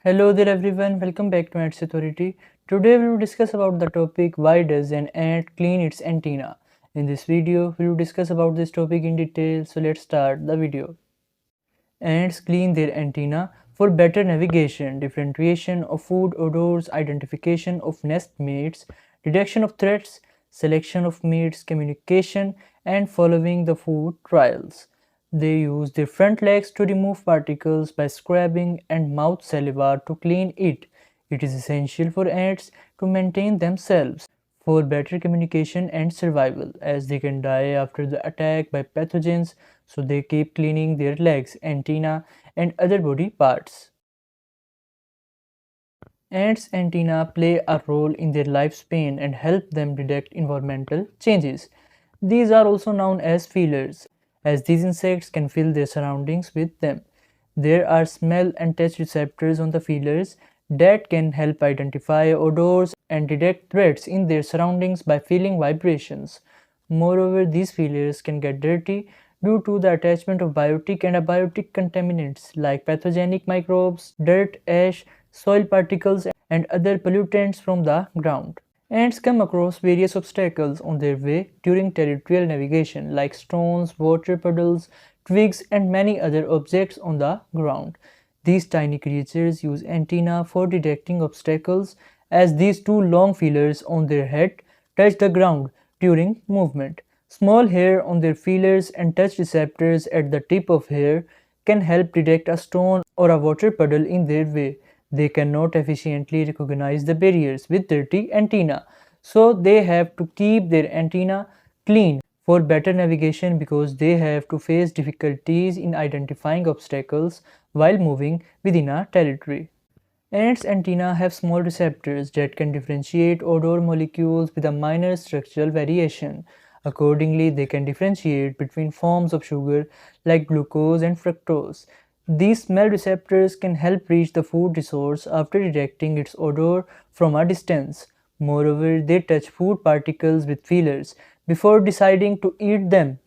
Hello there everyone, welcome back to Ants Authority. Today we will discuss about the topic why does an ant clean its antenna. In this video, we will discuss about this topic in detail, so let's start the video. Ants clean their antenna for better navigation, differentiation of food odors, identification of nest mates, detection of threats, selection of mates, communication, and following the food trials. They use their front legs to remove particles by scrubbing and mouth saliva to clean it. It is essential for ants to maintain themselves for better communication and survival, as they can die after the attack by pathogens, so they keep cleaning their legs, antenna, and other body parts. Ants' antennae play a role in their lifespan and help them detect environmental changes. These are also known as feelers, as these insects can feel their surroundings with them. There are smell and touch receptors on the feelers that can help identify odors and detect threats in their surroundings by feeling vibrations. Moreover, these feelers can get dirty due to the attachment of biotic and abiotic contaminants like pathogenic microbes, dirt, ash, soil particles, and other pollutants from the ground. Ants come across various obstacles on their way during territorial navigation like stones, water puddles, twigs, and many other objects on the ground. These tiny creatures use antennae for detecting obstacles, as these two long feelers on their head touch the ground during movement. Small hair on their feelers and touch receptors at the tip of hair can help detect a stone or a water puddle in their way. They cannot efficiently recognize the barriers with dirty antennae, so they have to keep their antennae clean for better navigation, because they have to face difficulties in identifying obstacles while moving within a territory. Ants' antennae have small receptors that can differentiate odor molecules with a minor structural variation. Accordingly, they can differentiate between forms of sugar like glucose and fructose. These smell receptors can help reach the food resource after detecting its odor from a distance. Moreover, they touch food particles with feelers before deciding to eat them.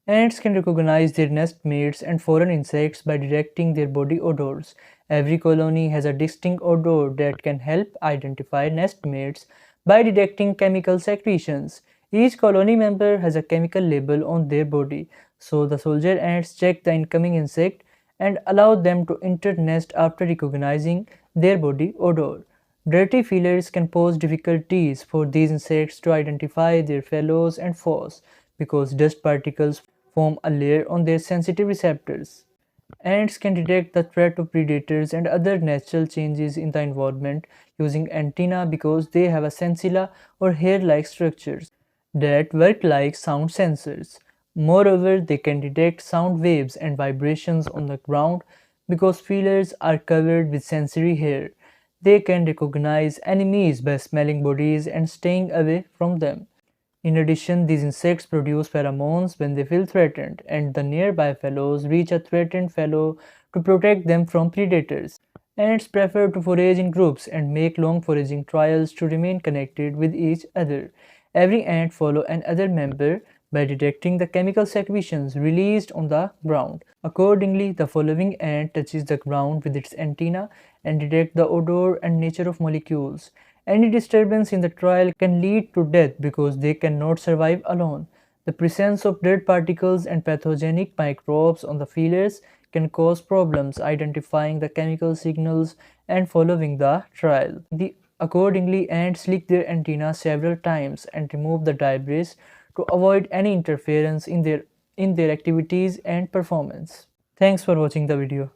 Ants can recognize their nest mates and foreign insects by detecting their body odors. Every colony has a distinct odor that can help identify nest mates by detecting chemical secretions. Each colony member has a chemical label on their body, so the soldier ants check the incoming insect and allow them to enter nest after recognizing their body odor. Dirty feelers can pose difficulties for these insects to identify their fellows and foes, because dust particles form a layer on their sensitive receptors. Ants can detect the threat of predators and other natural changes in the environment using antennae, because they have a sensilla or hair-like structures that work like sound sensors. Moreover, they can detect sound waves and vibrations on the ground because feelers are covered with sensory hair. They can recognize enemies by smelling bodies and staying away from them. In addition, these insects produce pheromones when they feel threatened, and the nearby fellows reach a threatened fellow to protect them from predators. Ants prefer to forage in groups and make long foraging trials to remain connected with each other. Every ant follows another member by detecting the chemical secretions released on the ground. Accordingly, the following ant touches the ground with its antenna and detects the odor and nature of molecules. Any disturbance in the trial can lead to death because they cannot survive alone. The presence of dirt particles and pathogenic microbes on the feelers can cause problems identifying the chemical signals and following the trial. Accordingly, ants lick their antennae several times and remove the debris to avoid any interference in their activities and performance. Thanks for watching the video.